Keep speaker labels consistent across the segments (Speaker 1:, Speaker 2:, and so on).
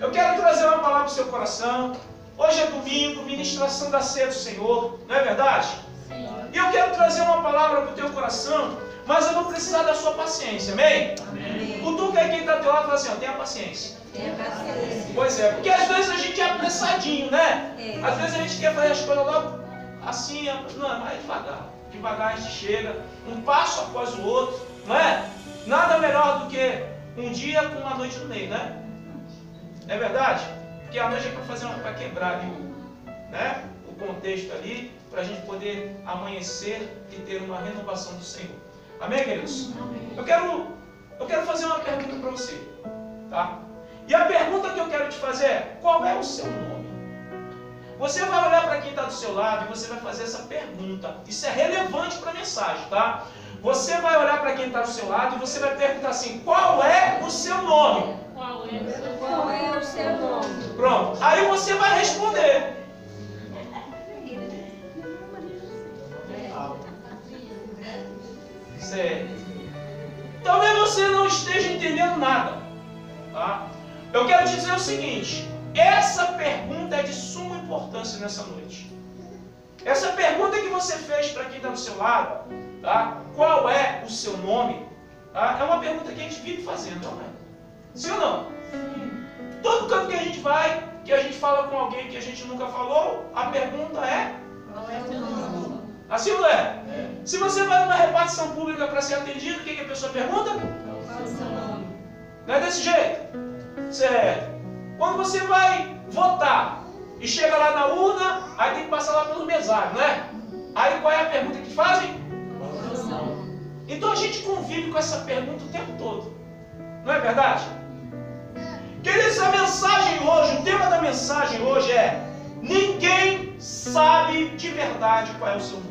Speaker 1: Eu quero trazer uma palavra para o seu coração. Hoje é domingo, ministração da ceia do Senhor, não é verdade? Sim. E eu quero trazer uma palavra para o teu coração, mas eu vou precisar da sua paciência, amém? Amém. Cutuca aí quem está do teu lado e fala assim, ó, tenha paciência. Tenha paciência. Pois é, porque às vezes a gente é apressadinho, né? É. Às vezes a gente quer fazer as coisas logo assim, não, é mais devagar. Devagar a gente chega, um passo após o outro, não é? Nada melhor do que um dia com uma noite no meio, né? É verdade? Porque a noite é para quebrar ali, né? O contexto ali, para a gente poder amanhecer e ter uma renovação do Senhor. Amém, queridos? Amém. Eu quero fazer uma pergunta para você, tá? E a pergunta que eu quero te fazer é, qual é o seu nome? Você vai olhar para quem está do seu lado e você vai fazer essa pergunta. Isso é relevante para a mensagem, tá? Você vai olhar para quem está do seu lado e você vai perguntar assim, qual é o seu nome? Qual é o seu nome? Pronto. Aí você vai responder. Certo. Talvez você não esteja entendendo nada, tá? Eu quero te dizer o seguinte, essa pergunta é de suma importância nessa noite. Essa pergunta que você fez para quem está do seu lado, tá? Qual é o seu nome? Tá? É uma pergunta que a gente vive fazendo, não é? Sim ou não? Sim. Todo canto que a gente vai, que a gente fala com alguém que a gente nunca falou, a pergunta é? Qual é o seu nome? Assim não é? É. Se você vai numa repartição pública para ser atendido, o que a pessoa pergunta? Qual é o seu nome? Não é desse jeito? Certo. Quando você vai votar e chega lá na urna, aí tem que passar lá pelo mesário, não é? Aí qual é a pergunta que fazem? Qual é o seu nome? Então a gente convive com essa pergunta o tempo todo. Não é verdade? Queridos, a mensagem hoje, o tema da mensagem hoje é: ninguém sabe de verdade qual é o seu nome.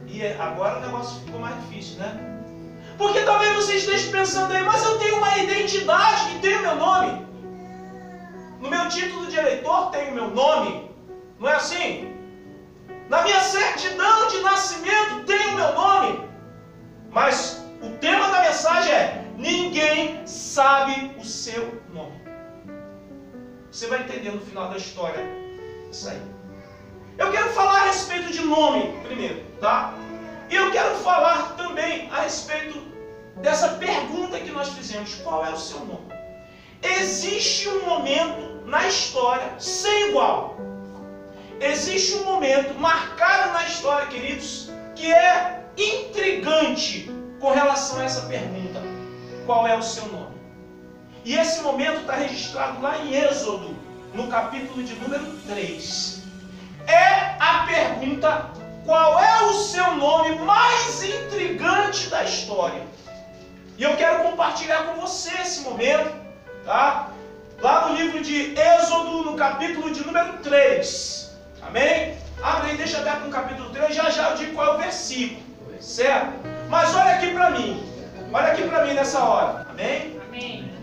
Speaker 1: E agora o negócio ficou mais difícil, né? Porque talvez você esteja pensando aí, mas eu tenho uma identidade que tem o meu nome. No meu título de eleitor tem o meu nome. Não é assim? Na minha certidão de nascimento tem o meu nome. Mas o tema da mensagem é: ninguém sabe o seu nome. Você vai entender no final da história isso aí. Eu quero falar a respeito de nome primeiro, tá? E eu quero falar também a respeito dessa pergunta que nós fizemos: qual é o seu nome? Existe um momento na história sem igual. Existe um momento marcado na história, queridos, que é intrigante com relação a essa pergunta: qual é o seu nome? E esse momento está registrado lá em Êxodo, no capítulo de número 3. É a pergunta: qual é o seu nome, mais intrigante da história. E eu quero compartilhar com você esse momento, tá? Lá no livro de Êxodo, no capítulo de número 3. Amém? Abre aí, deixa aberto no capítulo 3, já eu digo qual é o versículo. Certo? Mas olha aqui para mim. Olha aqui para mim nessa hora. Amém? Amém.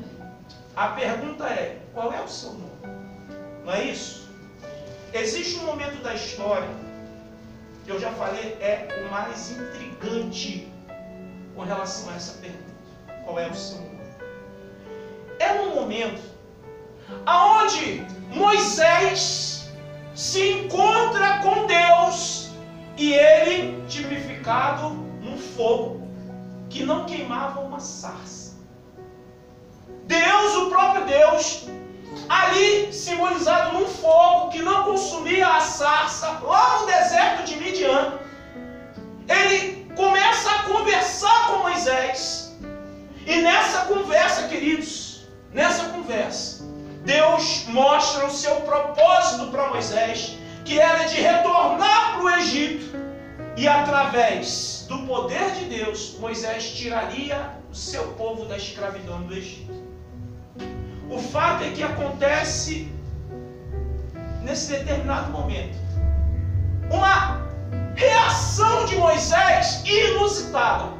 Speaker 1: A pergunta é: qual é o seu nome? Não é isso? Existe um momento da história que eu já falei é o mais intrigante com relação a essa pergunta: qual é o seu nome? É um momento aonde Moisés se encontra com Deus e ele tipificado num fogo que não queimava uma sarça. Deus, o próprio Deus, ali simbolizado num fogo que não consumia a sarça, lá no deserto de Midian, ele começa a conversar com Moisés. E nessa conversa, queridos, Deus mostra o seu propósito para Moisés, que era de retornar para o Egito, e através do poder de Deus, Moisés tiraria o seu povo da escravidão do Egito. O fato é que acontece nesse determinado momento uma reação de Moisés inusitada,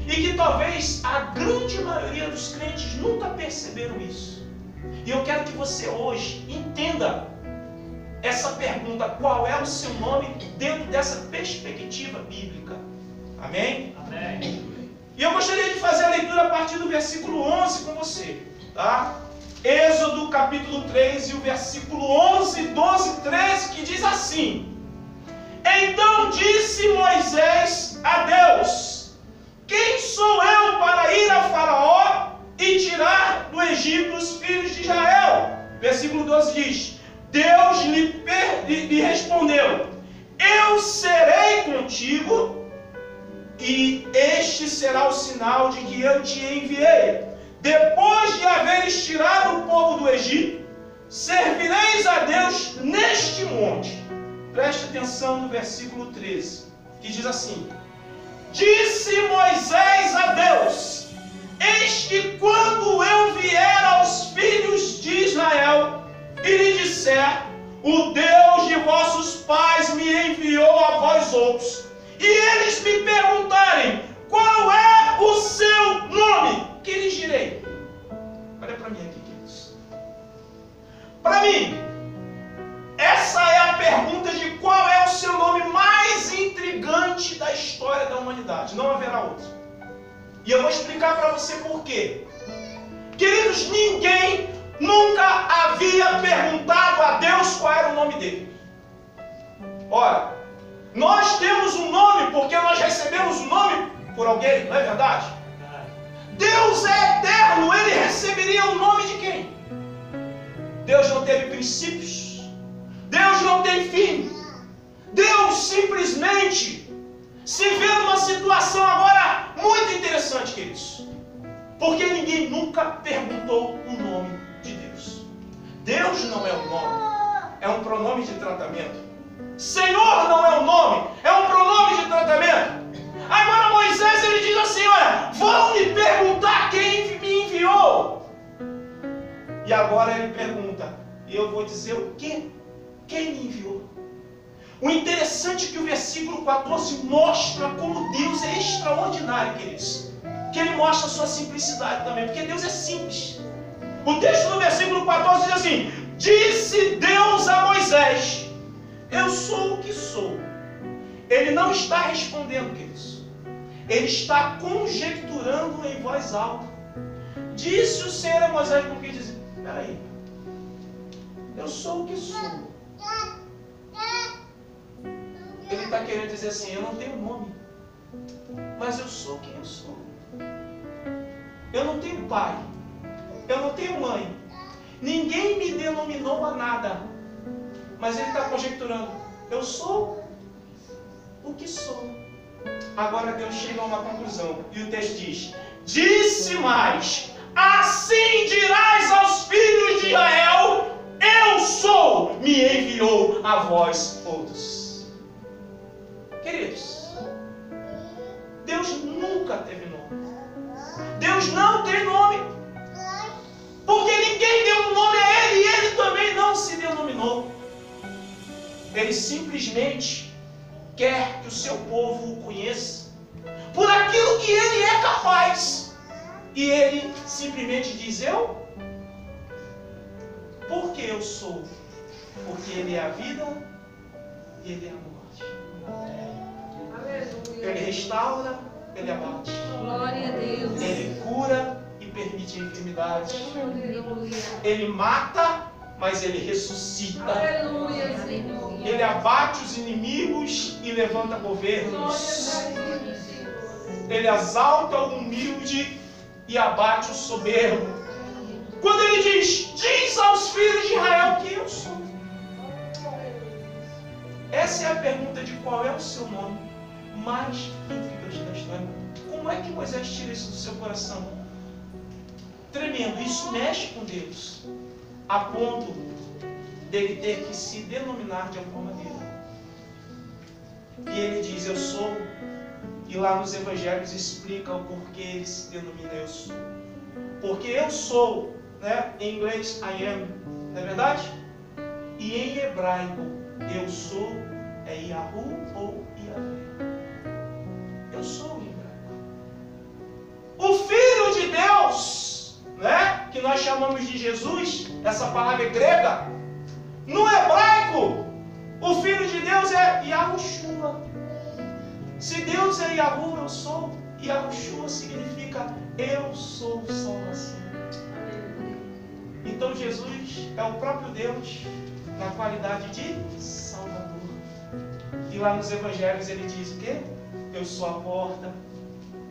Speaker 1: e que talvez a grande maioria dos crentes nunca perceberam isso. E eu quero que você hoje entenda essa pergunta: qual é o seu nome, dentro dessa perspectiva bíblica. Amém? Amém. E eu gostaria de fazer a leitura a partir do versículo 11 com você, tá? capítulo 3 e o versículo 11, 12, 13, que diz assim: Então disse Moisés a Deus: Quem sou eu para ir a Faraó e tirar do Egito os filhos de Israel? Versículo 12 diz: Deus lhe respondeu: Eu serei contigo, e este será o sinal de que eu te enviei. Depois de haveres tirado o povo do Egito, servireis a Deus neste monte. Preste atenção no versículo 13, que diz assim: Disse Moisés a Deus: Eis que quando eu vier aos filhos de Israel e lhe disser: O Deus de vossos pais me enviou a vós outros, e eles me perguntarem: Qual é o seu nome? Que lhes direi? Olha para mim aqui, queridos. Para mim, essa é a pergunta de qual é o seu nome mais intrigante da história da humanidade. Não haverá outro. E eu vou explicar para você por quê. Queridos, ninguém nunca havia perguntado a Deus qual era o nome dele. Ora, nós temos um nome porque nós recebemos um nome por alguém, não é verdade? Deus é eterno, ele receberia o nome de quem? Deus não teve princípios, Deus não tem fim. Deus simplesmente se vê numa situação agora muito interessante, queridos, porque ninguém nunca perguntou o nome de Deus. Deus não é um nome, é um pronome de tratamento. Senhor não é um nome, é um pronome de tratamento. Agora Moisés, ele diz assim: olha, vão me perguntar quem me enviou. E agora ele pergunta, e eu vou dizer o quê? Quem me enviou? O interessante é que o versículo 14 mostra como Deus é extraordinário, queridos. Que ele mostra a sua simplicidade também, porque Deus é simples. O texto do versículo 14 diz assim: Disse Deus a Moisés: Eu sou o que sou. Ele não está respondendo, queridos. Ele está conjecturando em voz alta. Disse o Senhor a Moisés, porque diz: Espera aí, eu sou o que sou. Ele está querendo dizer assim: eu não tenho nome, mas eu sou quem eu sou. Eu não tenho pai, eu não tenho mãe, ninguém me denominou a nada, mas ele está conjecturando: eu sou o que sou. Agora Deus chega a uma conclusão, e o texto diz: Disse mais: Assim dirás aos filhos de Israel: Eu sou, me enviou a vós outros. Queridos, Deus nunca teve nome. Deus não tem nome, porque ninguém deu um nome a ele, e ele também não se denominou. Ele simplesmente quer que o seu povo o conheça por aquilo que ele é capaz. E ele simplesmente diz: eu? Porque eu sou. Porque ele é a vida e ele é a morte. Ele restaura, ele abate.
Speaker 2: Glória a Deus.
Speaker 1: Ele cura e permite a enfermidade. Ele mata, mas ele ressuscita.
Speaker 2: Aleluia, Senhor.
Speaker 1: Ele abate os inimigos e levanta governos. Ele exalta o humilde e abate o soberbo. Quando ele diz aos filhos de Israel que eu sou. Essa é a pergunta de qual é o seu nome mais intrigante da história. Como é que Moisés tira isso do seu coração? Tremendo. Isso mexe com Deus, a ponto dele ter que se denominar de alguma maneira. E ele diz: eu sou. E lá nos evangelhos explica o porquê ele se denomina eu sou. Porque eu sou, né? Em inglês, I am, não é verdade? E em hebraico, eu sou é Yahu ou Yahvé. Eu sou em hebraico. O Filho de Deus, né? Que nós chamamos de Jesus, essa palavra é grega. No hebraico, o Filho de Deus é Yahushua. Se Deus é Yahu, eu sou. Yahushua significa eu sou salvação. Então Então Jesus é o próprio Deus na qualidade de Salvador. E lá nos Evangelhos ele diz o quê? Eu sou a porta,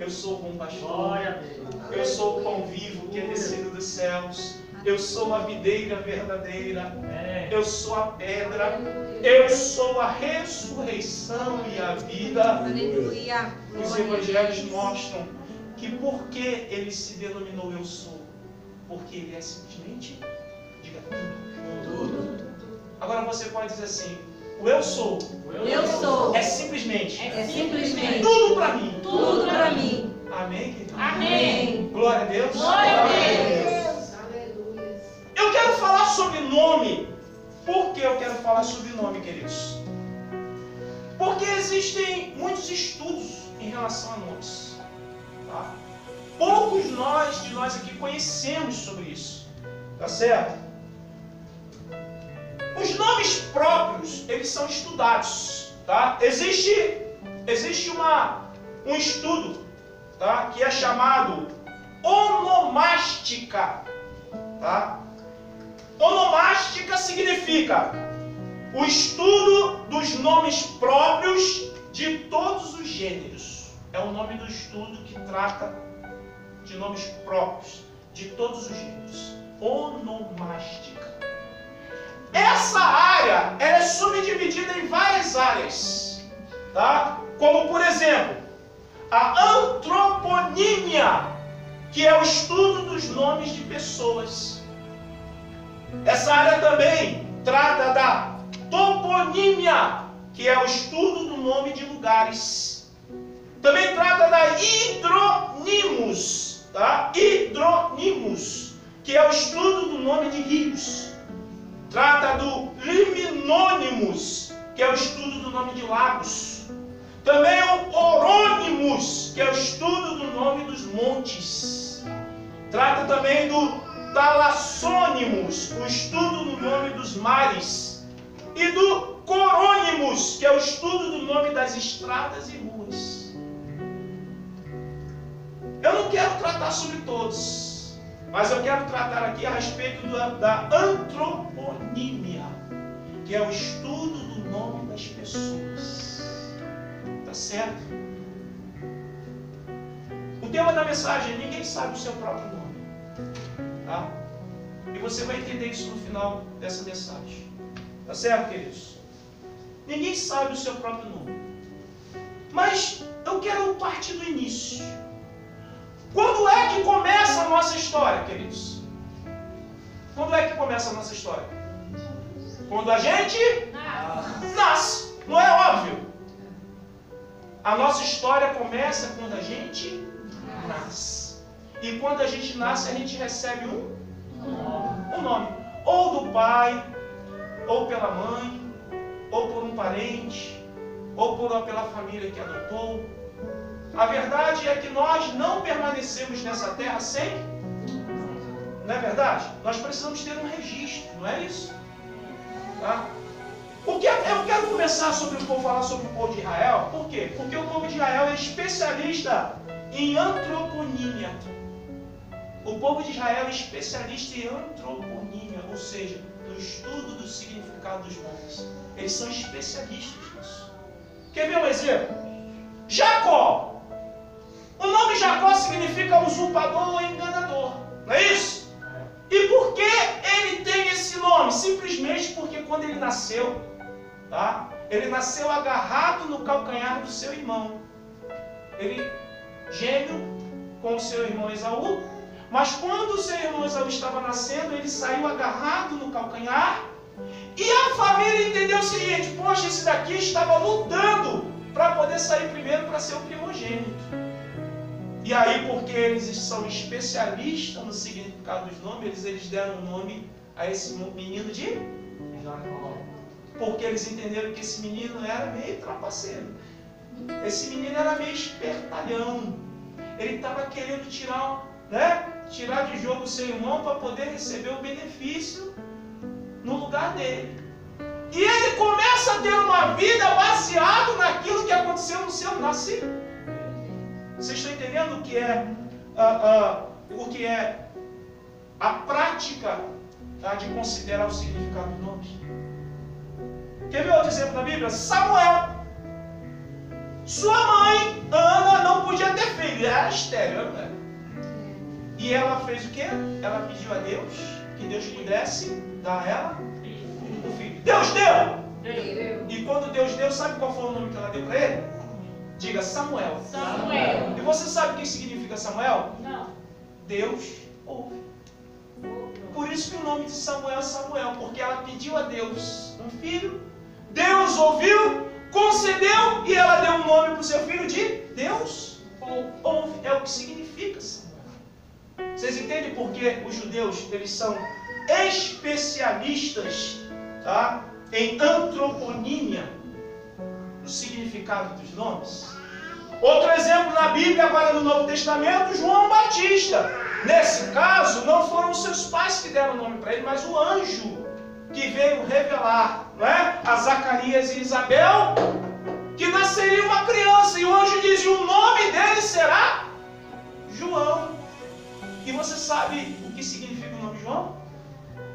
Speaker 1: eu sou o bom pastor, eu sou o pão vivo que é descido dos céus, eu sou a videira verdadeira, eu sou a pedra, eu sou a ressurreição e a vida.
Speaker 2: Aleluia.
Speaker 1: Os Evangelhos mostram que por que ele se denominou eu sou? Porque ele é simplesmente, diga tudo. Agora você pode dizer assim, o eu sou é simplesmente tudo para mim.
Speaker 2: Tudo para mim.
Speaker 1: Amém, querido?
Speaker 2: Amém.
Speaker 1: Glória a Deus.
Speaker 2: Glória a Deus.
Speaker 3: Aleluia.
Speaker 1: Eu quero falar sobre nome. Por que eu quero falar sobre nome, queridos? Porque existem muitos estudos em relação a nomes. Tá? Poucos de nós aqui conhecemos sobre isso. Tá certo? Os nomes próprios, eles são estudados. Tá? Existe um estudo, tá? Que é chamado onomástica. Tá? Onomástica significa o estudo dos nomes próprios de todos os gêneros. É o nome do estudo que trata de nomes próprios de todos os gêneros. Onomástica. Essa área ela é subdividida em várias áreas, tá? Como por exemplo, a antroponímia, que é o estudo dos nomes de pessoas. Essa área também trata da toponímia, que é o estudo do nome de lugares. Também trata da hidronimos, tá? Hidronimos, que é o estudo do nome de rios. Trata do liminônimos, que é o estudo do nome de lagos. Também o orônimos, que é o estudo do nome dos montes. Trata também do talassônimos, o estudo do nome dos mares. E do corônimos, que é o estudo do nome das estradas e ruas. Eu não quero tratar sobre todos, mas eu quero tratar aqui a respeito da antroponímia, que é o estudo do nome das pessoas. Tá certo? O tema da mensagem é: ninguém sabe o seu próprio nome. Tá? E você vai entender isso no final dessa mensagem. Tá certo, queridos? Ninguém sabe o seu próprio nome. Mas eu quero partir do início. Quando é que começa a nossa história, queridos? Quando é que começa a nossa história? Quando a gente nasce. Não é óbvio? A nossa história começa quando a gente nasce. E quando a gente nasce, a gente recebe um nome. Ou do pai, ou pela mãe, ou por um parente, ou pela família que adotou. A verdade é que nós não permanecemos nessa terra sem. Não é verdade? Nós precisamos ter um registro, não é isso? Tá? Eu quero começar falar sobre o povo de Israel. Por quê? Porque o povo de Israel é especialista em antroponímia. O povo de Israel é especialista em antroponímia, ou seja, no estudo do significado dos nomes. Eles são especialistas nisso. Quer ver um exemplo? Jacó. O nome Jacó significa usurpador ou enganador. Não é isso? E por que ele tem esse nome? Simplesmente porque quando ele nasceu, tá? Ele nasceu agarrado no calcanhar do seu irmão. Ele gêmeo com o seu irmão Esaú. Mas quando o seu irmão Esaú estava nascendo, ele saiu agarrado no calcanhar. E a família entendeu o seguinte: poxa, esse daqui estava lutando para poder sair primeiro para ser o primogênito. E aí, porque eles são especialistas no significado dos nomes, eles deram o nome a esse menino de Jacó. Porque eles entenderam que esse menino era meio trapaceiro. Esse menino era meio espertalhão. Ele estava querendo tirar de jogo o seu irmão para poder receber o benefício no lugar dele. E ele começa a ter uma vida baseado naquilo que aconteceu no seu nascimento. Vocês estão entendendo o que é a prática tá, de considerar o significado dos nomes. Quer ver outro exemplo na Bíblia? Samuel. Sua mãe, Ana, não podia ter filho, era estéril, não era? E ela fez o quê? Ela pediu a Deus que Deus pudesse dar a ela um filho. Deus deu! E quando Deus deu, sabe qual foi o nome que ela deu para ele? Diga Samuel.
Speaker 2: Samuel.
Speaker 1: E você sabe o que significa Samuel?
Speaker 2: Não.
Speaker 1: Deus ouve. Por isso que o nome de Samuel é Samuel, porque ela pediu a Deus um filho, Deus ouviu, concedeu e ela deu um nome para o seu filho de Deus ouve. É o que significa Samuel. Vocês entendem por que os judeus eles são especialistas, tá, em antroponímia, no significado dos nomes? Outro exemplo na Bíblia, agora no Novo Testamento, João Batista. Nesse caso, não foram os seus pais que deram o nome para ele, mas o anjo que veio revelar, não é, a Zacarias e Isabel que nasceria uma criança. E o anjo diz: e o nome dele será João. E você sabe o que significa o nome João?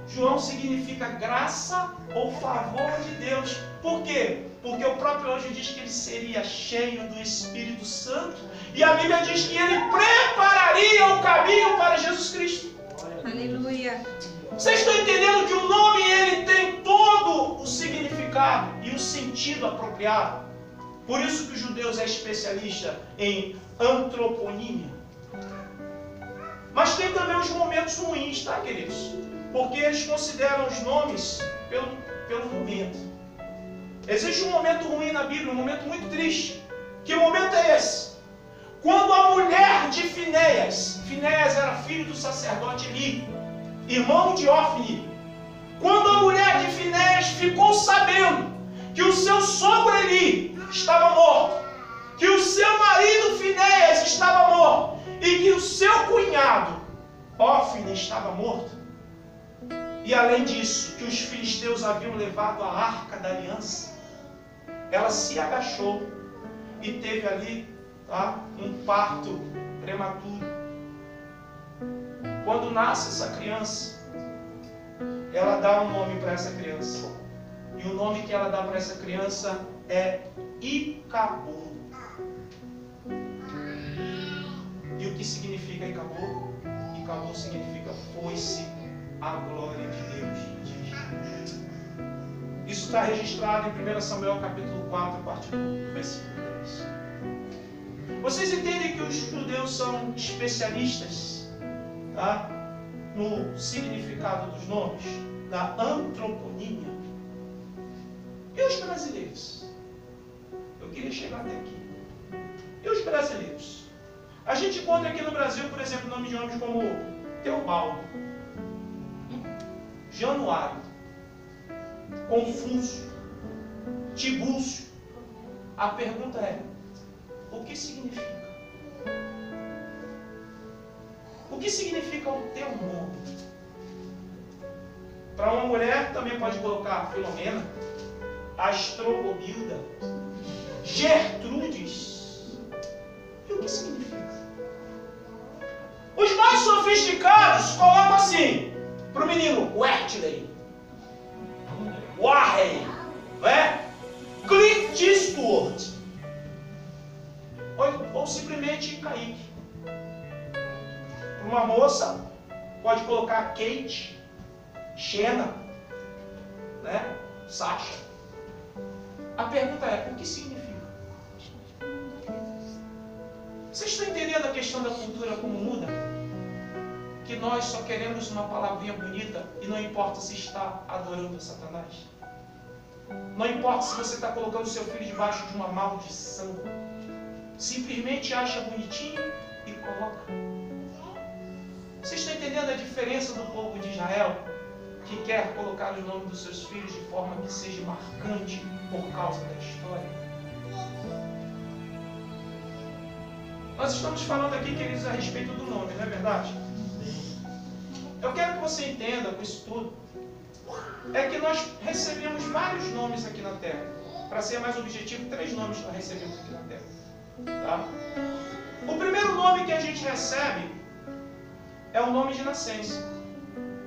Speaker 1: João significa graça ou favor de Deus. Por quê? Porque o próprio anjo diz que ele seria cheio do Espírito Santo. E a Bíblia diz que ele prepararia o caminho para Jesus Cristo.
Speaker 2: Aleluia.
Speaker 1: Vocês estão entendendo que o nome ele tem todo o significado e o sentido apropriado? Por isso que os judeus é especialista em antroponímia. Mas tem também os momentos ruins, tá, queridos? Porque eles consideram os nomes pelo momento. Existe um momento ruim na Bíblia, um momento muito triste. Que momento é esse? Quando a mulher de Finéias era filho do sacerdote Eli, irmão de Ofni. Quando a mulher de Finéias ficou sabendo que o seu sogro Eli estava morto, que o seu marido Finéias estava morto e que o seu cunhado Ofni estava morto, e além disso, que os filisteus haviam levado a arca da aliança, ela se agachou e teve ali, tá, um parto prematuro. Quando nasce essa criança, ela dá um nome para essa criança. E o nome que ela dá para essa criança é Icabô. E o que significa Icabô? Icabô significa foi-se a glória de Deus. Isso está registrado em 1 Samuel capítulo 4, a partir do versículo 10. Vocês entendem que os judeus são especialistas, tá, no significado dos nomes, da antroponímia? E os brasileiros? Eu queria chegar até aqui. E os brasileiros? A gente encontra aqui no Brasil, por exemplo, nome de homens como Teobaldo, Januário, Confúcio, Tibúcio. A pergunta é: o que significa? O que significa o teu nome? Para uma mulher também pode colocar Filomena, Astrogobilda, Gertrudes. E o que significa? Os mais sofisticados colocam assim, para o menino, Wertley, Warrey, não é? Clint Eastwood, ou simplesmente Kaique. Para uma moça, pode colocar Kate, Xena, né? Sasha. A pergunta é: o que significa? Vocês estão entendendo a questão da cultura como muda? Que nós só queremos uma palavrinha bonita e não importa se está adorando a Satanás. Não importa se você está colocando seu filho debaixo de uma maldição. Simplesmente acha bonitinho e coloca. Vocês estão entendendo a diferença do povo de Israel, que quer colocar o nome dos seus filhos de forma que seja marcante por causa da história? Nós estamos falando aqui, queridos, a respeito do nome, não é verdade? Eu quero que você entenda com isso tudo, é que nós recebemos vários nomes aqui na Terra. Para ser mais objetivo, 3 nomes nós recebemos aqui na Terra. Tá? O primeiro nome que a gente recebe é o nome de nascença.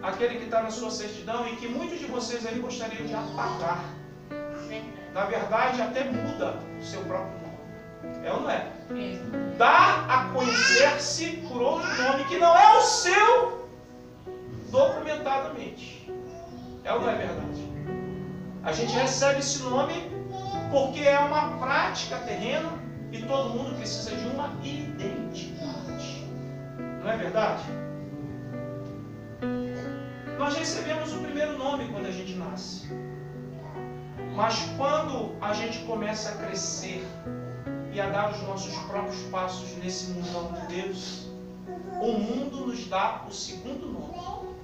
Speaker 1: aquele que está na sua certidão e que muitos de vocês aí gostariam de apagar. Na verdade, até muda o seu próprio nome. É ou não é? Dar a conhecer-se por outro nome que não é o seu documentadamente. É ou não é verdade? A gente recebe esse nome porque é uma prática terrena e todo mundo precisa de uma identidade. Não é verdade? Nós recebemos o primeiro nome quando a gente nasce. Mas quando a gente começa a crescer e a dar os nossos próprios passos nesse mundão de Deus, o mundo nos dá o segundo nome.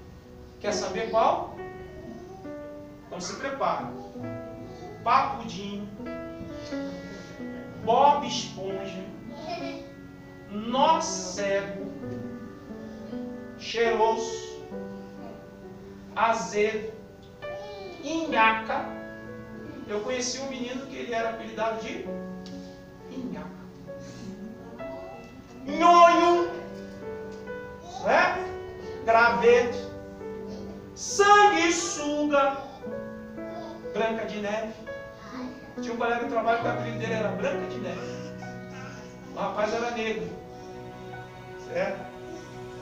Speaker 1: Quer saber qual? Então se prepara. Papudinho, Bob Esponja, Nó Cego, Cheiroso, Azedo, Inhaca. Eu conheci um menino que ele era apelidado de Inhaca. Nhonho, né? Graveto, Sanguessuga, Branca de Neve. Tinha um colega de trabalho que o apelido dele era Branca de Neve. O rapaz era negro. Certo?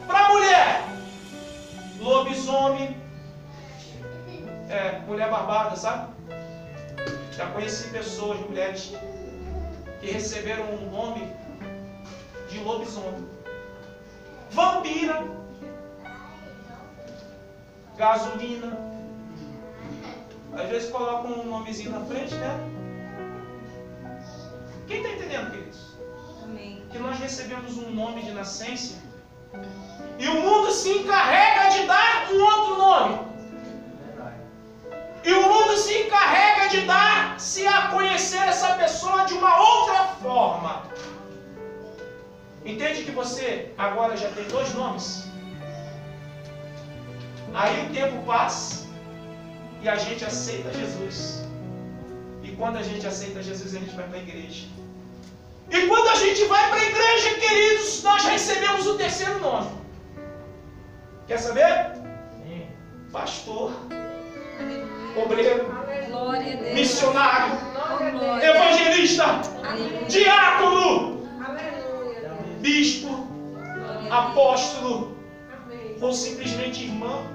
Speaker 1: Para mulher, lobisomem. Mulher barbada, sabe? Já conheci pessoas, mulheres, que receberam um nome de lobisomem. Vampira. Gasolina. Às vezes colocam um nomezinho na frente, né? Quem está entendendo, queridos?
Speaker 2: Amém.
Speaker 1: Que nós recebemos um nome de nascença e o mundo se encarrega de dar um outro nome. E o mundo se encarrega de dar-se a conhecer essa pessoa de uma outra forma. Entende que você agora já tem 2 nomes? Aí o tempo passa e a gente aceita Jesus. E quando a gente aceita Jesus, a gente vai para a igreja. E quando a gente vai para a igreja, queridos, nós recebemos o terceiro nome. Quer saber? Sim. Pastor. Obreiro,
Speaker 2: Glória a Deus.
Speaker 1: missionário,
Speaker 2: Glória.
Speaker 1: evangelista,
Speaker 2: Aleluia.
Speaker 1: diácono,
Speaker 3: Aleluia.
Speaker 1: bispo,
Speaker 2: Glória a Deus.
Speaker 1: apóstolo
Speaker 3: Amém.
Speaker 1: ou simplesmente irmão.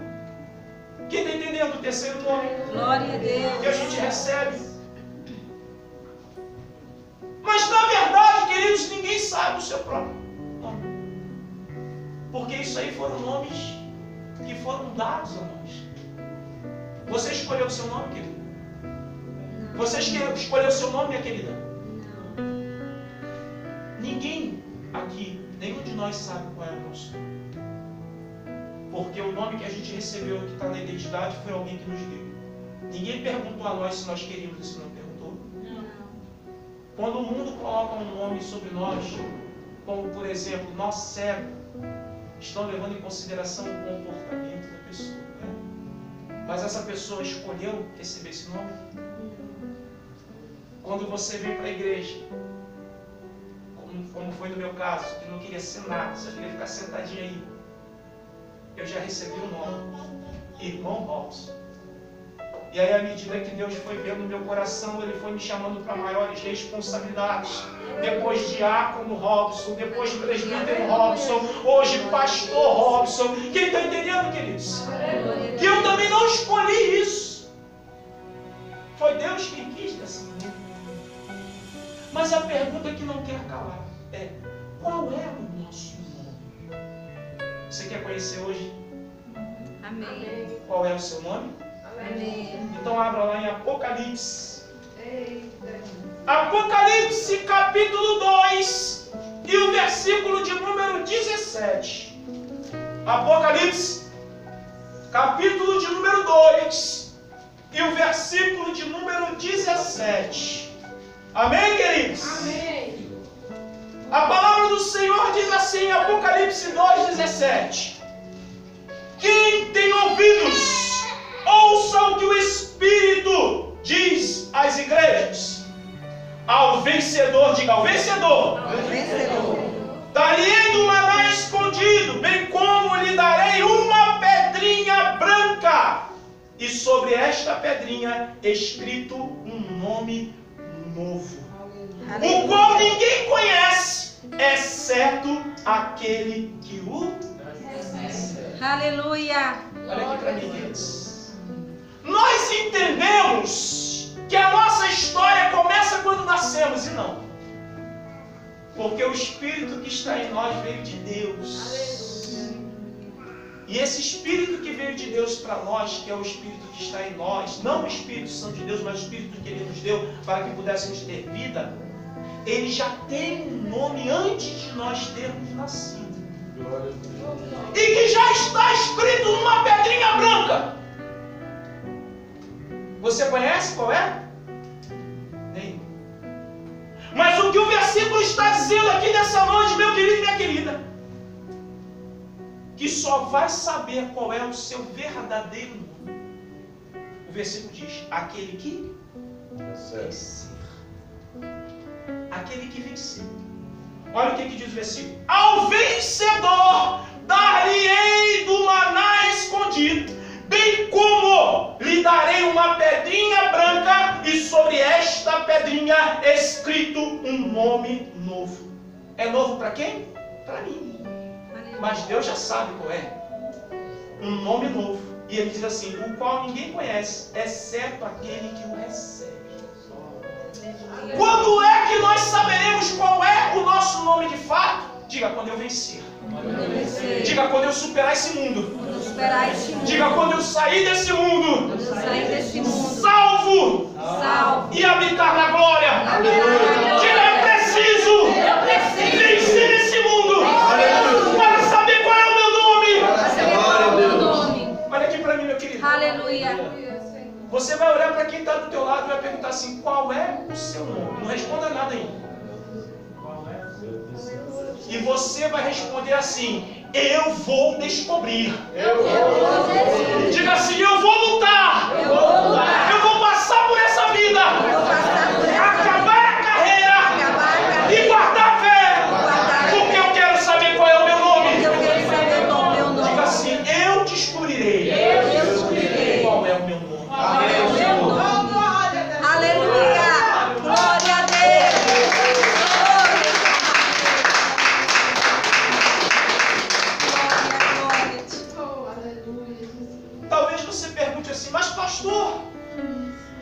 Speaker 1: Quem está entendendo o terceiro nome
Speaker 2: Glória a Deus.
Speaker 1: que a gente recebe? Mas na verdade, queridos, ninguém sabe o seu próprio nome. Porque isso aí foram nomes que foram dados a nós. Você escolheu o seu nome, querido? Você escolheu o seu nome, minha querida?
Speaker 2: Não.
Speaker 1: Ninguém aqui, nenhum de nós sabe qual é o nosso nome. Porque o nome que a gente recebeu, que está na identidade, foi alguém que nos deu. Ninguém perguntou a nós se nós queríamos esse nome. Perguntou?
Speaker 2: Não.
Speaker 1: Quando o mundo coloca um nome sobre nós, como por exemplo, Nó Cego, estão levando em consideração o comportamento da pessoa. Mas essa pessoa escolheu receber esse nome? Quando você vem para a igreja, como foi no meu caso, que não queria ser nada, só queria ficar sentadinho aí, eu já recebi o nome, Irmão Robson. E aí, à medida que Deus foi vendo no meu coração, Ele foi me chamando para maiores responsabilidades. Depois diácono Robson, depois presbítero Robson, hoje pastor Robson. Quem está entendendo, queridos? Que eu também não escolhi isso. Foi Deus quem quis dessa maneira. Mas a pergunta que não quer calar é: qual é o nosso nome? Você quer conhecer hoje?
Speaker 2: Amém.
Speaker 1: Qual é o seu nome?
Speaker 2: Amém.
Speaker 1: Então abra lá em Apocalipse.
Speaker 3: Eita.
Speaker 1: Apocalipse capítulo 2 e o versículo de número 17. Apocalipse capítulo de número 2 e o versículo de número 17. Amém, queridos?
Speaker 3: Amém.
Speaker 1: A palavra do Senhor diz assim em Apocalipse 2,17: quem tem ouvidos, ouça o que o Espírito diz às igrejas. Ao vencedor, diga ao vencedor.
Speaker 2: Vencedor.
Speaker 1: Darei do maná escondido, bem como lhe darei uma pedrinha e sobre esta pedrinha escrito um nome novo, o qual ninguém conhece, exceto aquele que o recebe.
Speaker 2: Aleluia.
Speaker 1: Olha aqui para mim, queridos. Nós entendemos que a nossa história começa quando nascemos, e não. Porque o Espírito que está em nós veio de Deus. E esse Espírito que veio de Deus para nós, que é o Espírito que está em nós, não o Espírito Santo de Deus, mas o Espírito que Ele nos deu para que pudéssemos ter vida, ele já tem um nome antes de nós termos nascido. E que já está escrito numa pedrinha branca. Você conhece qual é? Nem. Mas o que o versículo está dizendo aqui nessa noite, meu querido e minha querida, que só vai saber qual é o seu verdadeiro nome. O versículo diz: aquele que vencer. Aquele que vencer. Olha o que diz o versículo: ao vencedor dar-lhe-ei do maná escondido, bem como lhe darei uma pedrinha branca, e sobre esta pedrinha escrito um nome novo. É novo para quem? Para mim. Mas Deus já sabe qual é. Um nome novo. E ele diz assim: o qual ninguém conhece, exceto aquele que o recebe. Quando é que nós saberemos qual é o nosso nome de fato? Diga: quando eu vencer. Diga: quando eu superar esse mundo. Diga: quando eu sair desse mundo. Salvo. E habitar na glória. Diga: eu preciso vencer esse mundo para saber qual é o meu nome. Olha aqui para mim, meu querido.
Speaker 2: Aleluia.
Speaker 1: Você vai olhar para quem está do teu lado e vai perguntar assim: qual é o seu nome? Não responda nada ainda. E você vai responder assim: eu vou descobrir. Diga assim: eu vou lutar. Eu vou passar por essa vida. Acabar a carreira. E guardar a fé. Porque eu quero saber qual é o meu nome. Diga assim: eu descobrirei. Qual é o meu nome.
Speaker 2: Aleluia. Glória a Deus.
Speaker 1: Talvez você pergunte assim: mas pastor,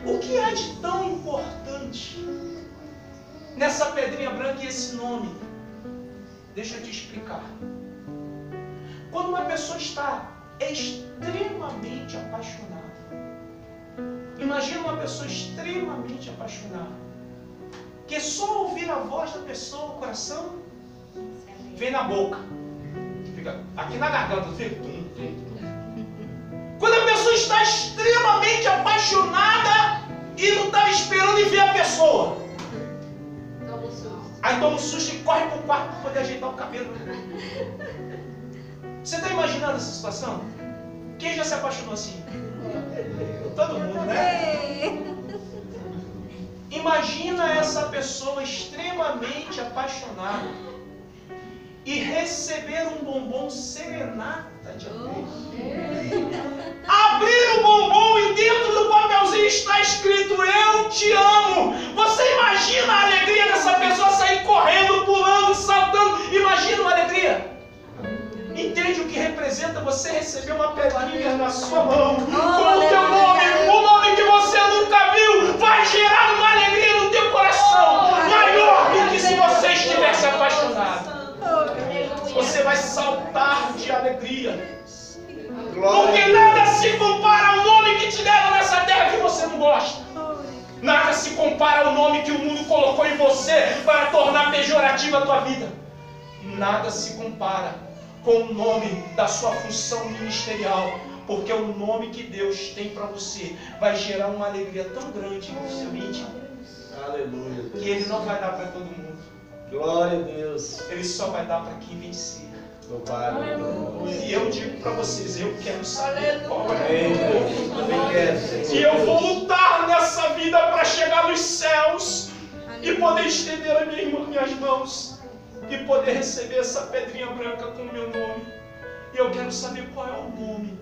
Speaker 1: o que há de tão importante nessa pedrinha branca e esse nome? Deixa eu te explicar. Quando uma pessoa está extremamente apaixonada, imagina uma pessoa extremamente apaixonada, que só ouvir a voz da pessoa, o coração vem na boca, fica aqui na garganta, fica. Quando a pessoa está extremamente apaixonada e não está esperando em ver a pessoa, aí toma um susto e corre para o quarto para poder ajeitar o cabelo. Você está imaginando essa situação? Quem já se apaixonou assim? Todo mundo, né? Imagina essa pessoa extremamente apaixonada e receber um bombom serenata de amor. Abrir o bombom e dentro do papelzinho está escrito: eu te amo. Você imagina a alegria dessa pessoa sair correndo, pulando, saltando? Imagina uma alegria. Entende o que representa você receber uma pedrinha na sua mão com o teu nome, o nome que você nunca viu? Vai gerar uma alegria no teu coração maior do que se você estivesse apaixonado. Você vai saltar de alegria. Porque nada se compara ao nome que te deram nessa terra que você não gosta. Nada se compara ao nome que o mundo colocou em você para tornar pejorativa a tua vida. Nada se compara com o nome da sua função ministerial, porque o nome que Deus tem para você vai gerar uma alegria tão grande no seu íntimo.
Speaker 4: Aleluia, Deus.
Speaker 1: Que Ele não vai dar para todo mundo.
Speaker 4: Glória a Deus.
Speaker 1: Ele só vai dar para quem vencer.
Speaker 4: Louvado.
Speaker 1: E eu digo para vocês: eu quero saber qual é.
Speaker 4: Eu também quero, Senhor.
Speaker 1: E eu vou lutar nessa vida para chegar nos céus e poder estender as minhas mãos e poder receber essa pedrinha branca com o meu nome. E eu quero saber qual é o nome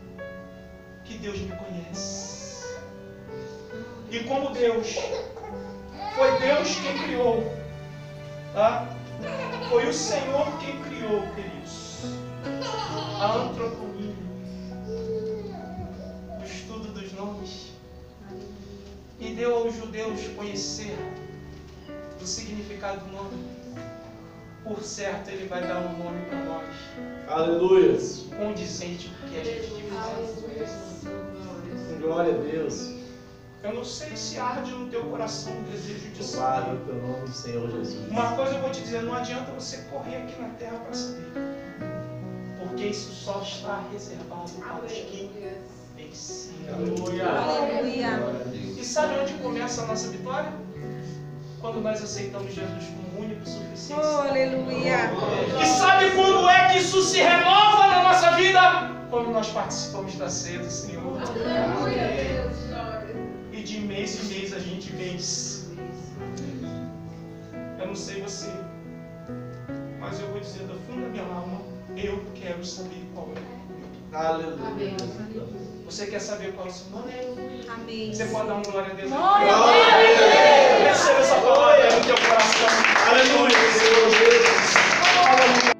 Speaker 1: que Deus me conhece. E como Deus, foi Deus quem criou, tá? Foi o Senhor quem criou, queridos, a antroponímia, o estudo dos nomes, e deu aos judeus conhecer o significado do nome. Por certo, Ele vai dar um nome para nós,
Speaker 4: Aleluia.
Speaker 1: condizente com o que a gente faz.
Speaker 4: Glória a Deus.
Speaker 1: Eu não sei se arde no teu coração o desejo de
Speaker 4: Louvado
Speaker 1: saber.
Speaker 4: o teu nome, Senhor Jesus.
Speaker 1: Uma coisa eu vou te dizer, não adianta você correr aqui na terra para saber. Porque isso só está reservado para os que venceram.
Speaker 4: Aleluia.
Speaker 2: Aleluia.
Speaker 4: Glória a Deus.
Speaker 1: E sabe onde começa a nossa vitória? Quando nós aceitamos Jesus como único e suficiente.
Speaker 2: Oh, aleluia.
Speaker 1: E sabe quando é que isso se renova na nossa vida? Quando nós participamos da ceia do Senhor. E de mês em mês a gente vence. Eu não sei você, mas eu vou dizer do fundo da minha alma, eu quero saber qual é.
Speaker 4: Aleluia.
Speaker 1: Você quer saber qual é o seu nome?
Speaker 2: Amém.
Speaker 1: Você pode dar um glória a Deus?
Speaker 2: Glória a
Speaker 4: Glória a Deus.
Speaker 1: Receba essa palavra no teu coração.
Speaker 4: Aleluia, Senhor Jesus.
Speaker 1: Aleluia.